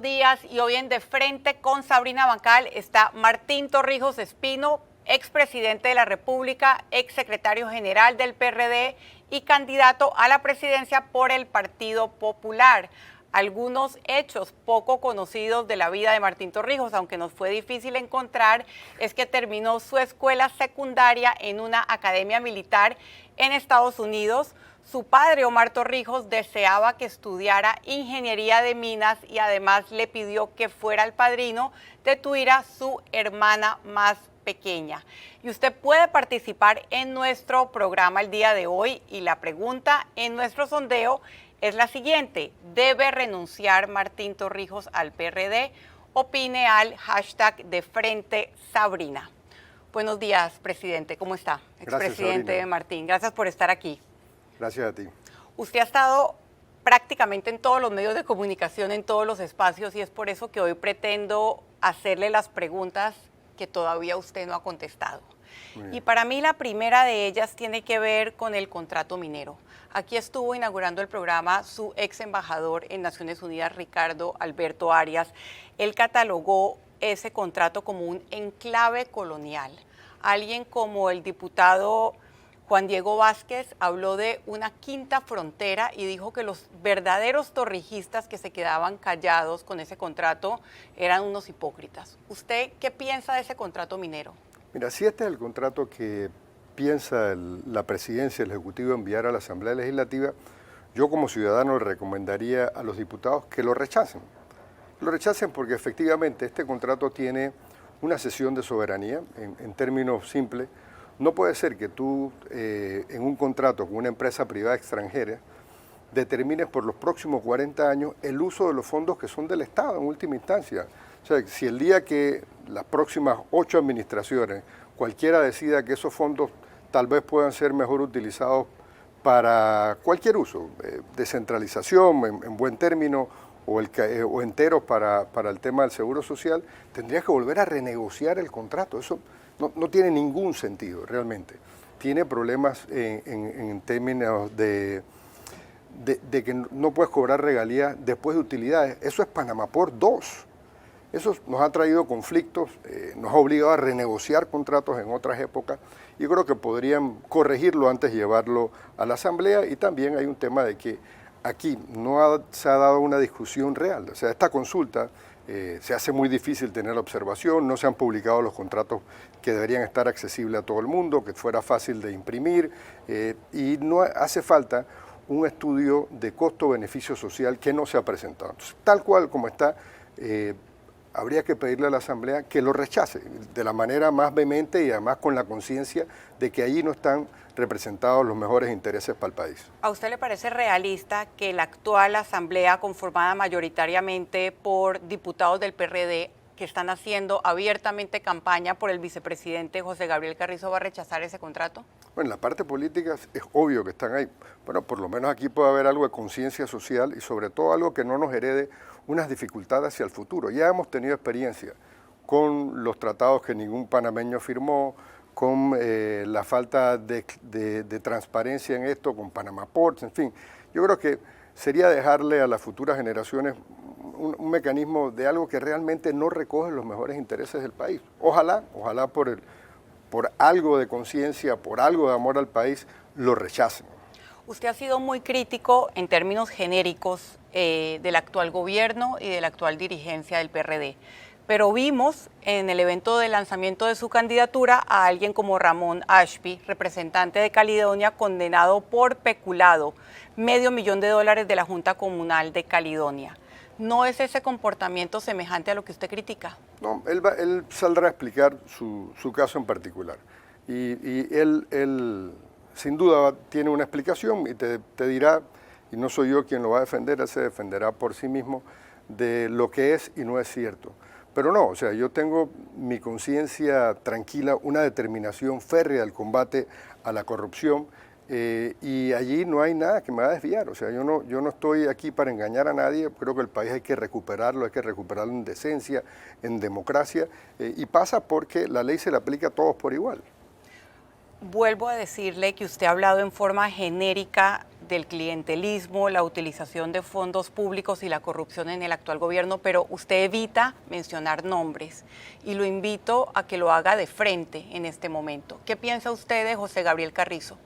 días y hoy en De Frente con Sabrina Bancal está Martín Torrijos Espino, expresidente de la República, exsecretario general del PRD y candidato a la presidencia por el Partido Popular. Algunos hechos poco conocidos de la vida de Martín Torrijos, aunque nos fue difícil encontrar, es que terminó su escuela secundaria en una academia militar en Estados Unidos. Su padre, Omar Torrijos, deseaba que estudiara ingeniería de minas y además le pidió que fuera el padrino de Tuira, su hermana más pequeña. Y usted puede participar en nuestro programa el día de hoy y la pregunta en nuestro sondeo es la siguiente: ¿debe renunciar Martín Torrijos al PRD? Opine al hashtag De Frente Sabrina. Buenos días, presidente. ¿Cómo está? Expresidente Martín, gracias por estar aquí. Gracias a ti. Usted ha estado prácticamente en todos los medios de comunicación, en todos los espacios, y es por eso que hoy pretendo hacerle las preguntas que todavía usted no ha contestado. Y para mí la primera de ellas tiene que ver con el contrato minero. Aquí estuvo inaugurando el programa su ex embajador en Naciones Unidas, Ricardo Alberto Arias. Él catalogó ese contrato como un enclave colonial. Alguien como el diputado Juan Diego Vázquez habló de una quinta frontera y dijo que los verdaderos torrijistas que se quedaban callados con ese contrato eran unos hipócritas. ¿Usted qué piensa de ese contrato minero? Mira, si este es el contrato que piensa la presidencia, el Ejecutivo enviar a la Asamblea Legislativa, yo como ciudadano le recomendaría a los diputados que lo rechacen. Lo rechacen porque efectivamente este contrato tiene una cesión de soberanía, en términos simples. No puede ser que tú en un contrato con una empresa privada extranjera determines por los próximos 40 años el uso de los fondos que son del Estado en última instancia. O sea, si el día que las próximas 8 administraciones, cualquiera decida que esos fondos tal vez puedan ser mejor utilizados para cualquier uso, descentralización en buen término o enteros para el tema del seguro social, tendrías que volver a renegociar el contrato. Eso no tiene ningún sentido realmente. Tiene problemas en términos de que no puedes cobrar regalías después de utilidades. Eso es Panamá Port 2. Eso nos ha traído conflictos, nos ha obligado a renegociar contratos en otras épocas. Yo creo que podrían corregirlo antes de llevarlo a la Asamblea, y también hay un tema de que aquí no se ha dado una discusión real. O sea, esta consulta se hace muy difícil tener la observación, no se han publicado los contratos que deberían estar accesibles a todo el mundo, que fuera fácil de imprimir, y no hace falta un estudio de costo-beneficio social que no se ha presentado. Entonces, tal cual como está, habría que pedirle a la Asamblea que lo rechace de la manera más vehemente y además con la conciencia de que allí no están representados los mejores intereses para el país. ¿A usted le parece realista que la actual Asamblea, conformada mayoritariamente por diputados del PRD, que están haciendo abiertamente campaña por el vicepresidente José Gabriel Carrizo, va a rechazar ese contrato? Bueno, en la parte política es obvio que están ahí. Bueno, por lo menos aquí puede haber algo de conciencia social y sobre todo algo que no nos herede unas dificultades hacia el futuro. Ya hemos tenido experiencia con los tratados que ningún panameño firmó, con la falta de transparencia en esto, con Panamá Ports, en fin. Yo creo que sería dejarle a las futuras generaciones un mecanismo de algo que realmente no recoge los mejores intereses del país. Ojalá por algo de conciencia, por algo de amor al país, lo rechacen. Usted ha sido muy crítico en términos genéricos del actual gobierno y de la actual dirigencia del PRD. Pero vimos en el evento de lanzamiento de su candidatura a alguien como Ramón Ashby, representante de Caledonia, condenado por peculado, $500,000 de la Junta Comunal de Caledonia. ¿No es ese comportamiento semejante a lo que usted critica? No, él saldrá a explicar su caso en particular. Y él sin duda tiene una explicación y te dirá, y no soy yo quien lo va a defender, él se defenderá por sí mismo de lo que es y no es cierto. Pero no, o sea, yo tengo mi conciencia tranquila, una determinación férrea al combate a la corrupción, y allí no hay nada que me va a desviar. O sea, yo no estoy aquí para engañar a nadie. Creo que el país hay que recuperarlo en decencia, en democracia, y pasa porque la ley se le aplica a todos por igual. Vuelvo a decirle que usted ha hablado en forma genérica del clientelismo, la utilización de fondos públicos y la corrupción en el actual gobierno, pero usted evita mencionar nombres y lo invito a que lo haga de frente en este momento. ¿Qué piensa usted de José Gabriel Carrizo?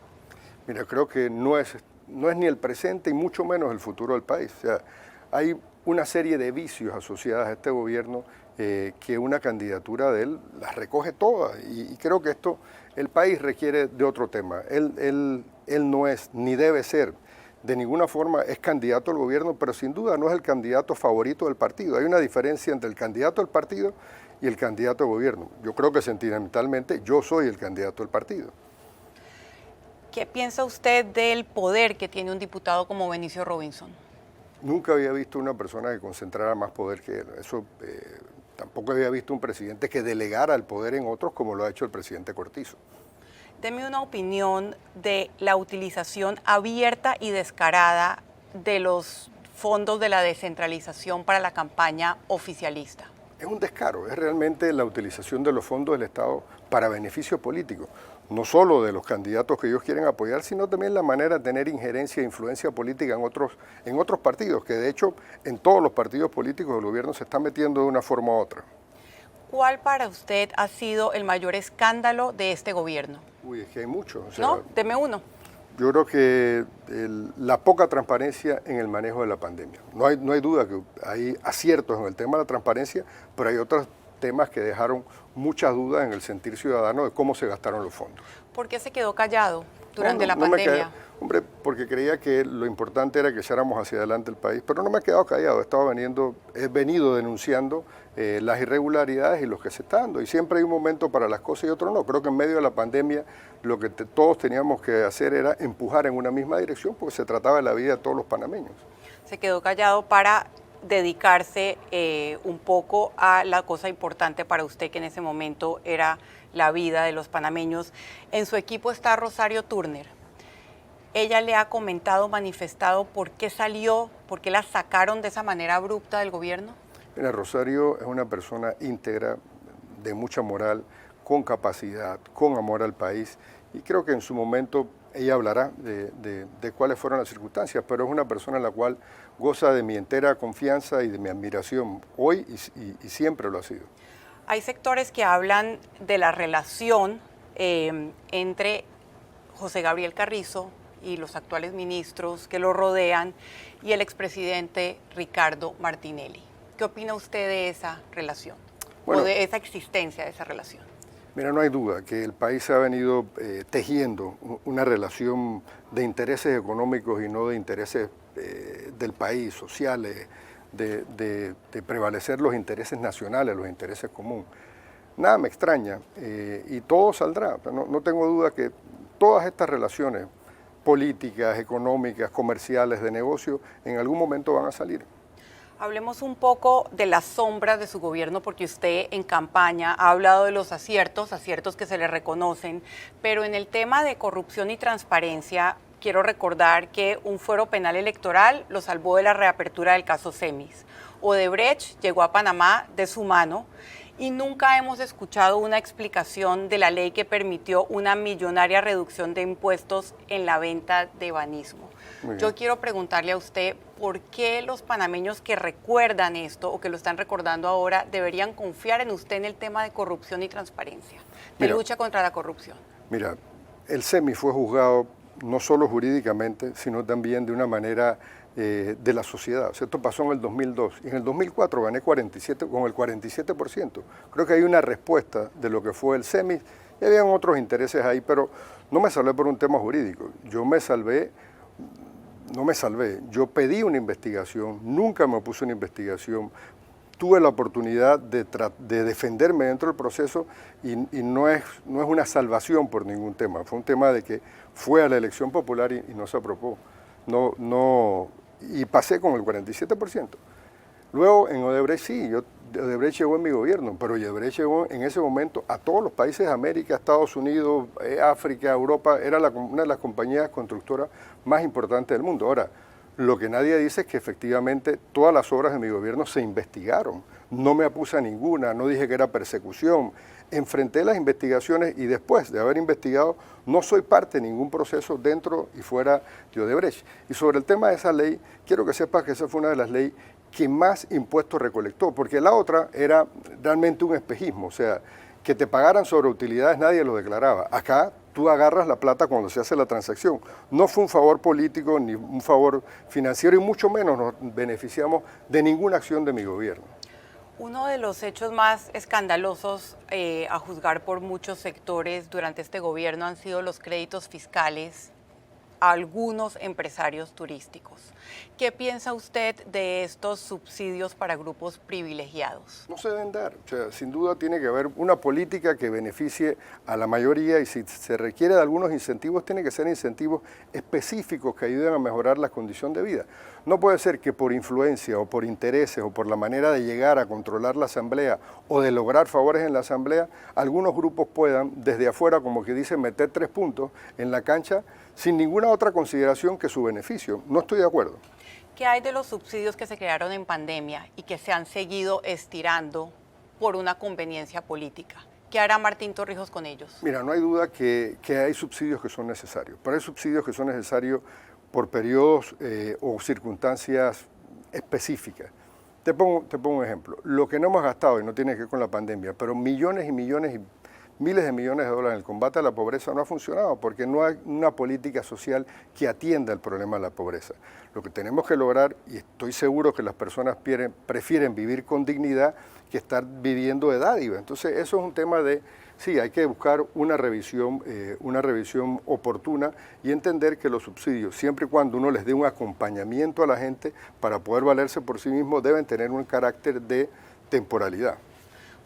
Mira, creo que no es ni el presente y mucho menos el futuro del país. O sea, hay una serie de vicios asociados a este gobierno que una candidatura de él las recoge todas y creo que el país requiere de otro tema. Él no es ni debe ser de ninguna forma, es candidato al gobierno, pero sin duda no es el candidato favorito del partido. Hay una diferencia entre el candidato al partido y el candidato al gobierno. Yo creo que sentimentalmente yo soy el candidato del partido. ¿Qué piensa usted del poder que tiene un diputado como Benicio Robinson? Nunca había visto una persona que concentrara más poder que él. Tampoco había visto un presidente que delegara el poder en otros como lo ha hecho el presidente Cortizo. Deme una opinión de la utilización abierta y descarada de los fondos de la descentralización para la campaña oficialista. Es un descaro, es realmente la utilización de los fondos del Estado para beneficio político, no solo de los candidatos que ellos quieren apoyar, sino también la manera de tener injerencia e influencia política en otros partidos, que de hecho en todos los partidos políticos del gobierno se están metiendo de una forma u otra. ¿Cuál para usted ha sido el mayor escándalo de este gobierno? Uy, es que hay muchos. No, deme uno. Yo creo que la poca transparencia en el manejo de la pandemia. No hay duda que hay aciertos en el tema de la transparencia, pero hay otros temas que dejaron muchas dudas en el sentir ciudadano de cómo se gastaron los fondos. ¿Por qué se quedó callado durante la pandemia? Hombre, porque creía que lo importante era que echáramos hacia adelante el país, pero no me he quedado callado, he venido denunciando las irregularidades y los que se están dando, y siempre hay un momento para las cosas y otro no. Creo que en medio de la pandemia lo que todos teníamos que hacer era empujar en una misma dirección, porque se trataba de la vida de todos los panameños. Se quedó callado para dedicarse un poco a la cosa importante para usted, que en ese momento era la vida de los panameños. En su equipo está Rosario Turner. Ella le ha comentado, manifestado por qué salió, por qué la sacaron de esa manera abrupta del gobierno. Mira, Rosario es una persona íntegra, de mucha moral, con capacidad, con amor al país, y creo que en su momento ella hablará de cuáles fueron las circunstancias, pero es una persona en la cual goza de mi entera confianza y de mi admiración, hoy y siempre lo ha sido. Hay sectores que hablan de la relación entre José Gabriel Carrizo y los actuales ministros que lo rodean y el expresidente Ricardo Martinelli. ¿Qué opina usted de esa relación o de esa existencia de esa relación? Mira, no hay duda que el país ha venido tejiendo una relación de intereses económicos y no de intereses del país, sociales, de prevalecer los intereses nacionales, los intereses comunes. Nada me extraña y todo saldrá. No tengo duda que todas estas relaciones políticas, económicas, comerciales, de negocio, en algún momento van a salir. Hablemos un poco de las sombras de su gobierno, porque usted en campaña ha hablado de los aciertos que se le reconocen, pero en el tema de corrupción y transparencia, quiero recordar que un fuero penal electoral lo salvó de la reapertura del caso Cemis. Odebrecht llegó a Panamá de su mano y nunca hemos escuchado una explicación de la ley que permitió una millonaria reducción de impuestos en la venta de banismo. Yo quiero preguntarle a usted por qué los panameños que recuerdan esto o que lo están recordando ahora deberían confiar en usted en el tema de corrupción y transparencia, de lucha contra la corrupción. Mira, el Cemis fue juzgado no solo jurídicamente, sino también de una manera de la sociedad. O sea, esto pasó en el 2002 y en el 2004 gané con el 47%. Creo que hay una respuesta de lo que fue el Cemis y habían otros intereses ahí, pero no me salvé por un tema jurídico. Yo pedí una investigación, nunca me opuse a una investigación, tuve la oportunidad de defenderme dentro del proceso y no es una salvación por ningún tema, fue un tema de que fue a la elección popular y no se aprobó. Y pasé con el 47%. Luego en Odebrecht sí, Odebrecht llegó en mi gobierno, pero Odebrecht llegó en ese momento a todos los países de América, Estados Unidos, África, Europa, era una de las compañías constructoras más importantes del mundo. Ahora, lo que nadie dice es que efectivamente todas las obras de mi gobierno se investigaron, no me opuse a ninguna, no dije que era persecución, enfrenté las investigaciones y después de haber investigado no soy parte de ningún proceso dentro y fuera de Odebrecht. Y sobre el tema de esa ley, quiero que sepas que esa fue una de las leyes que más impuestos recolectó, porque la otra era realmente un espejismo, o sea, que te pagaran sobre utilidades nadie lo declaraba. Acá tú agarras la plata cuando se hace la transacción. No fue un favor político ni un favor financiero y mucho menos nos beneficiamos de ninguna acción de mi gobierno. Uno de los hechos más escandalosos a juzgar por muchos sectores durante este gobierno han sido los créditos fiscales a algunos empresarios turísticos. ¿Qué piensa usted de estos subsidios para grupos privilegiados? No se deben dar. O sea, sin duda tiene que haber una política que beneficie a la mayoría y si se requiere de algunos incentivos, tienen que ser incentivos específicos que ayuden a mejorar la condición de vida. No puede ser que por influencia o por intereses o por la manera de llegar a controlar la asamblea o de lograr favores en la asamblea, algunos grupos puedan desde afuera, como que dicen, meter 3 puntos en la cancha sin ninguna otra consideración que su beneficio. No estoy de acuerdo. ¿Qué hay de los subsidios que se crearon en pandemia y que se han seguido estirando por una conveniencia política? ¿Qué hará Martín Torrijos con ellos? Mira, no hay duda que hay subsidios que son necesarios, pero hay subsidios que son necesarios por periodos o circunstancias específicas. Te pongo un ejemplo. Lo que no hemos gastado, y no tiene que ver con la pandemia, pero millones y millones y miles de millones de dólares en el combate a la pobreza no ha funcionado porque no hay una política social que atienda el problema de la pobreza. Lo que tenemos que lograr, y estoy seguro que las personas prefieren vivir con dignidad que estar viviendo de dádiva. Entonces eso es un tema de, sí, hay que buscar una revisión oportuna y entender que los subsidios, siempre y cuando uno les dé un acompañamiento a la gente para poder valerse por sí mismo, deben tener un carácter de temporalidad.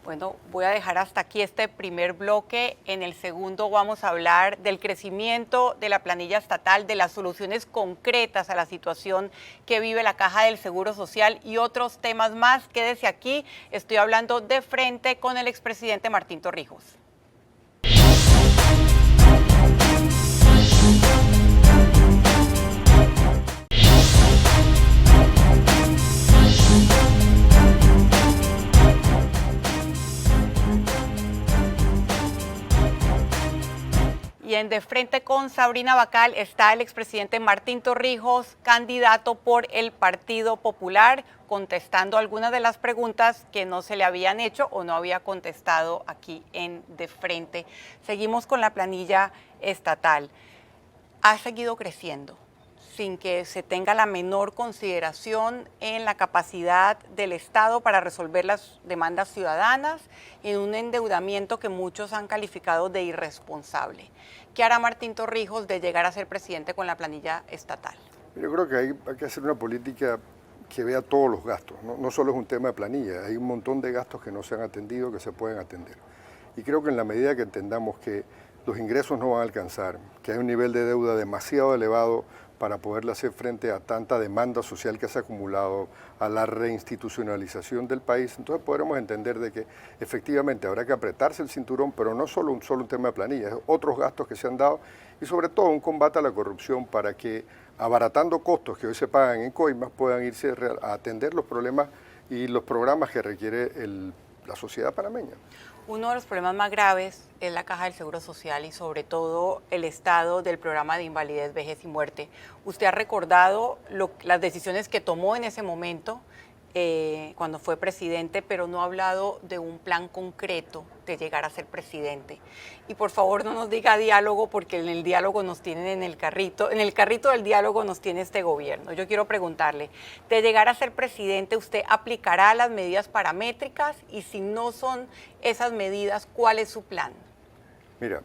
Bueno, voy a dejar hasta aquí este primer bloque. En el segundo vamos a hablar del crecimiento de la planilla estatal, de las soluciones concretas a la situación que vive la Caja del Seguro Social y otros temas más. Quédese aquí, estoy hablando de frente con el expresidente Martín Torrijos. Y en De Frente con Sabrina Bacal está el expresidente Martín Torrijos, candidato por el Partido Popular, contestando algunas de las preguntas que no se le habían hecho o no había contestado aquí en De Frente. Seguimos con la planilla estatal. Ha seguido creciendo sin que se tenga la menor consideración en la capacidad del Estado para resolver las demandas ciudadanas y en un endeudamiento que muchos han calificado de irresponsable. ¿Qué hará Martín Torrijos de llegar a ser presidente con la planilla estatal? Yo creo que hay que hacer una política que vea todos los gastos, no solo es un tema de planilla, hay un montón de gastos que no se han atendido, que se pueden atender. Y creo que en la medida que entendamos que los ingresos no van a alcanzar, que hay un nivel de deuda demasiado elevado para poderle hacer frente a tanta demanda social que se ha acumulado, a la reinstitucionalización del país, entonces podremos entender de que efectivamente habrá que apretarse el cinturón, pero no solo un tema de planilla, es otros gastos que se han dado y sobre todo un combate a la corrupción para que, abaratando costos que hoy se pagan en coimas, puedan irse a atender los problemas y los programas que requiere la sociedad panameña. Uno de los problemas más graves es la Caja del Seguro Social y sobre todo el estado del programa de invalidez, vejez y muerte. Usted ha recordado las decisiones que tomó en ese momento cuando fue presidente, pero no ha hablado de un plan concreto de llegar a ser presidente. Y por favor no nos diga diálogo porque en el diálogo nos tienen en el carrito del diálogo nos tiene este gobierno. Yo quiero preguntarle, de llegar a ser presidente, ¿usted aplicará las medidas paramétricas? Y si no son esas medidas, ¿cuál es su plan? Mira,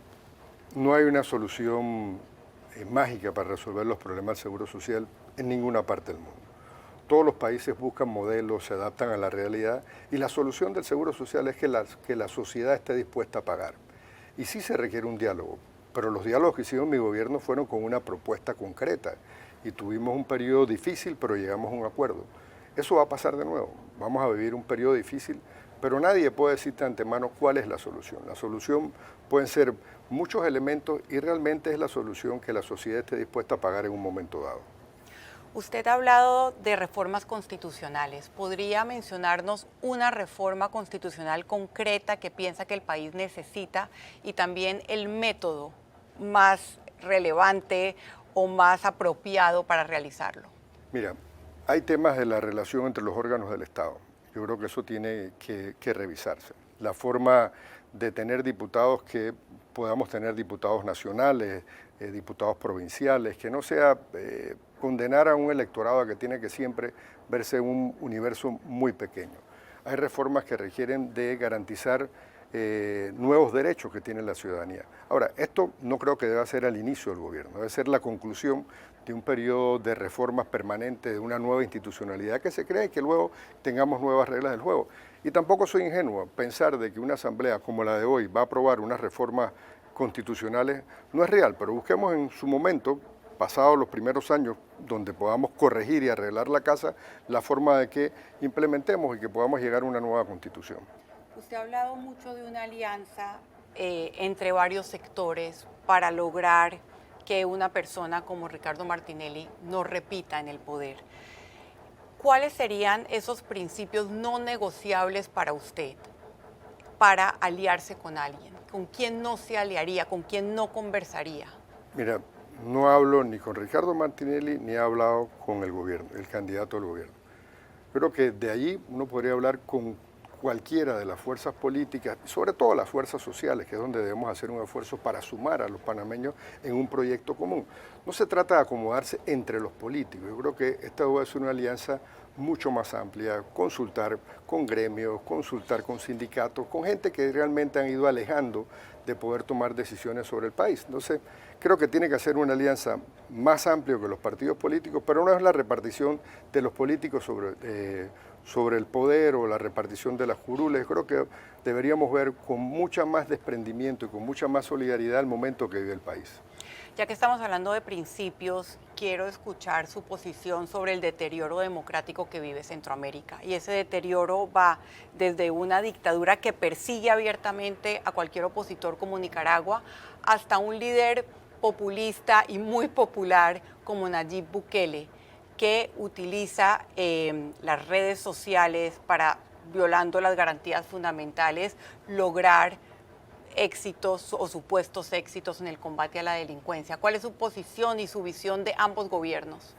no hay una solución mágica para resolver los problemas del Seguro Social en ninguna parte del mundo. Todos los países buscan modelos, se adaptan a la realidad y la solución del Seguro Social es que la sociedad esté dispuesta a pagar. Y sí se requiere un diálogo, pero los diálogos que hicieron mi gobierno fueron con una propuesta concreta y tuvimos un periodo difícil, pero llegamos a un acuerdo. Eso va a pasar de nuevo, vamos a vivir un periodo difícil, pero nadie puede decirte de antemano cuál es la solución. La solución pueden ser muchos elementos y realmente es la solución que la sociedad esté dispuesta a pagar en un momento dado. Usted ha hablado de reformas constitucionales. ¿Podría mencionarnos una reforma constitucional concreta que piensa que el país necesita y también el método más relevante o más apropiado para realizarlo? Mira, hay temas de la relación entre los órganos del Estado. Yo creo que eso tiene que revisarse. La forma de tener diputados, que podamos tener diputados nacionales, diputados provinciales, que no sea condenar a un electorado que tiene que siempre verse un universo muy pequeño. Hay reformas que requieren de garantizar nuevos derechos que tiene la ciudadanía. Ahora, esto no creo que deba ser al inicio del gobierno, debe ser la conclusión de un periodo de reformas permanentes, de una nueva institucionalidad que se cree, y que luego tengamos nuevas reglas del juego. Y tampoco soy ingenuo pensar de que una asamblea como la de hoy va a aprobar unas reformas constitucionales, no es real, pero busquemos en su momento, pasados los primeros años, donde podamos corregir y arreglar la casa, la forma de que implementemos y que podamos llegar a una nueva constitución. Usted ha hablado mucho de una alianza entre varios sectores para lograr que una persona como Ricardo Martinelli no repita en el poder. ¿Cuáles serían esos principios no negociables para usted para aliarse con alguien? ¿Con quién no se aliaría? ¿Con quién no conversaría? Mira, no hablo ni con Ricardo Martinelli ni he hablado con el gobierno, el candidato del gobierno. Creo que de allí uno podría hablar con cualquiera de las fuerzas políticas, sobre todo las fuerzas sociales, que es donde debemos hacer un esfuerzo para sumar a los panameños en un proyecto común. No se trata de acomodarse entre los políticos, yo creo que esta debe ser una alianza mucho más amplia, consultar con gremios, consultar con sindicatos, con gente que realmente han ido alejando de poder tomar decisiones sobre el país. Entonces, creo que tiene que hacer una alianza más amplia que los partidos políticos, pero no es la repartición de los políticos sobre el poder o la repartición de las curules. Creo que deberíamos ver con mucha más desprendimiento y con mucha más solidaridad el momento que vive el país. Ya que estamos hablando de principios, quiero escuchar su posición sobre el deterioro democrático que vive Centroamérica. Y ese deterioro va desde una dictadura que persigue abiertamente a cualquier opositor como Nicaragua, hasta un líder populista y muy popular como Nayib Bukele, que utiliza las redes sociales para, violando las garantías fundamentales, lograr éxitos o supuestos éxitos en el combate a la delincuencia. ¿Cuál es su posición y su visión de ambos gobiernos?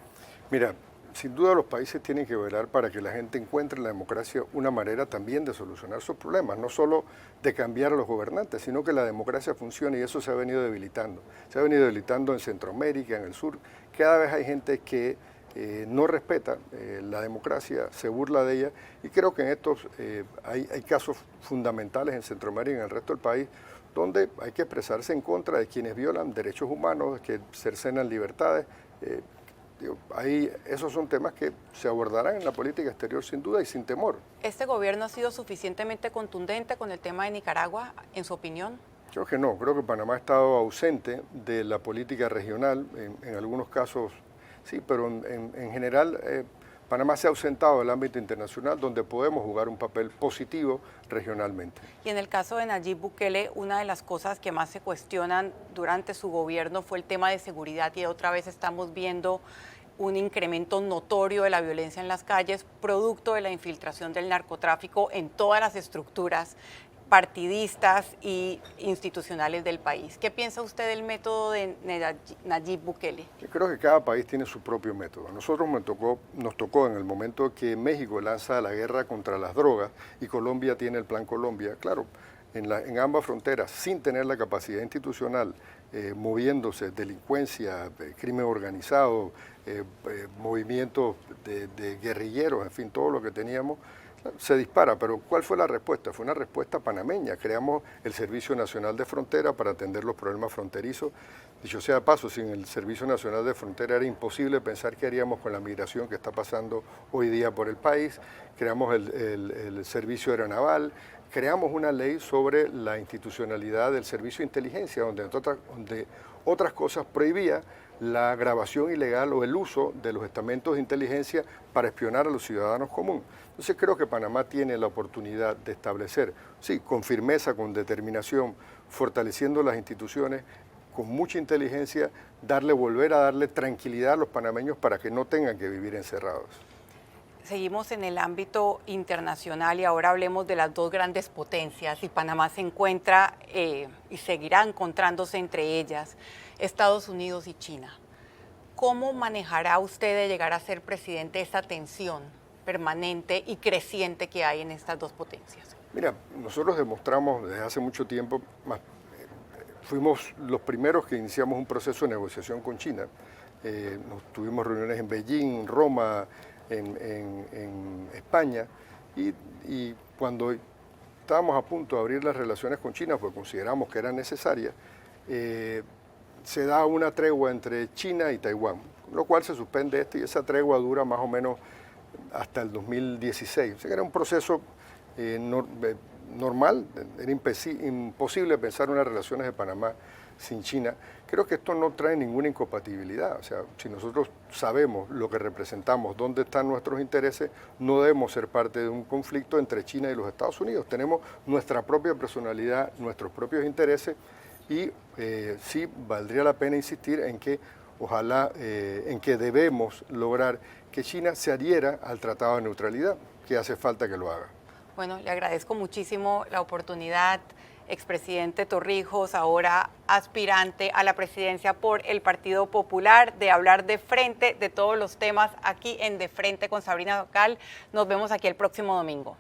Mira, sin duda los países tienen que velar para que la gente encuentre en la democracia una manera también de solucionar sus problemas, no solo de cambiar a los gobernantes, sino que la democracia funcione, y eso se ha venido debilitando. Se ha venido debilitando en Centroamérica, en el sur. Cada vez hay gente que no respeta la democracia, se burla de ella, y creo que en estos hay casos fundamentales en Centroamérica y en el resto del país donde hay que expresarse en contra de quienes violan derechos humanos, que cercenan libertades. Esos son temas que se abordarán en la política exterior sin duda y sin temor. ¿Este gobierno ha sido suficientemente contundente con el tema de Nicaragua, en su opinión? Creo que no, creo que Panamá ha estado ausente de la política regional, en algunos casos sí, pero en general Panamá se ha ausentado del ámbito internacional donde podemos jugar un papel positivo regionalmente. Y en el caso de Nayib Bukele, una de las cosas que más se cuestionan durante su gobierno fue el tema de seguridad, y otra vez estamos viendo un incremento notorio de la violencia en las calles, producto de la infiltración del narcotráfico en todas las estructuras partidistas y institucionales del país. ¿Qué piensa usted del método de Nayib Bukele? Yo creo que cada país tiene su propio método. A nosotros nos tocó en el momento que México lanza la guerra contra las drogas y Colombia tiene el Plan Colombia. Claro, en ambas fronteras, sin tener la capacidad institucional, moviéndose delincuencia, crimen organizado, movimientos de guerrilleros, en fin, todo lo que teníamos, se dispara. Pero ¿cuál fue la respuesta? Fue una respuesta panameña. Creamos el Servicio Nacional de Frontera para atender los problemas fronterizos. Dicho sea de paso, sin el Servicio Nacional de Frontera era imposible pensar qué haríamos con la migración que está pasando hoy día por el país. Creamos el Servicio Aeronaval, creamos una ley sobre la institucionalidad del Servicio de Inteligencia, donde otras cosas prohibía la grabación ilegal o el uso de los estamentos de inteligencia para espionar a los ciudadanos comunes. Entonces creo que Panamá tiene la oportunidad de establecer, sí, con firmeza, con determinación, fortaleciendo las instituciones, con mucha inteligencia, volver a darle tranquilidad a los panameños para que no tengan que vivir encerrados. Seguimos en el ámbito internacional y ahora hablemos de las dos grandes potencias y Panamá se encuentra y seguirá encontrándose entre ellas, Estados Unidos y China. ¿Cómo manejará usted de llegar a ser presidente esta tensión permanente y creciente que hay en estas dos potencias? Mira, nosotros demostramos desde hace mucho tiempo, fuimos los primeros que iniciamos un proceso de negociación con China. Tuvimos reuniones en Beijing, Roma, en España, y cuando estábamos a punto de abrir las relaciones con China, porque consideramos que eran necesarias, se da una tregua entre China y Taiwán, lo cual se suspende esto y esa tregua dura más o menos hasta el 2016. O sea que era un proceso normal, era imposible pensar unas relaciones de Panamá sin China. Creo que esto no trae ninguna incompatibilidad. O sea, si nosotros sabemos lo que representamos, dónde están nuestros intereses, no debemos ser parte de un conflicto entre China y los Estados Unidos. Tenemos nuestra propia personalidad, nuestros propios intereses y sí valdría la pena insistir en que ojalá, en que debemos lograr que China se adhiera al Tratado de Neutralidad, que hace falta que lo haga. Bueno, le agradezco muchísimo la oportunidad, expresidente Torrijos, ahora aspirante a la presidencia por el Partido Popular, de hablar de frente de todos los temas aquí en De Frente con Sabrina Bancal. Nos vemos aquí el próximo domingo.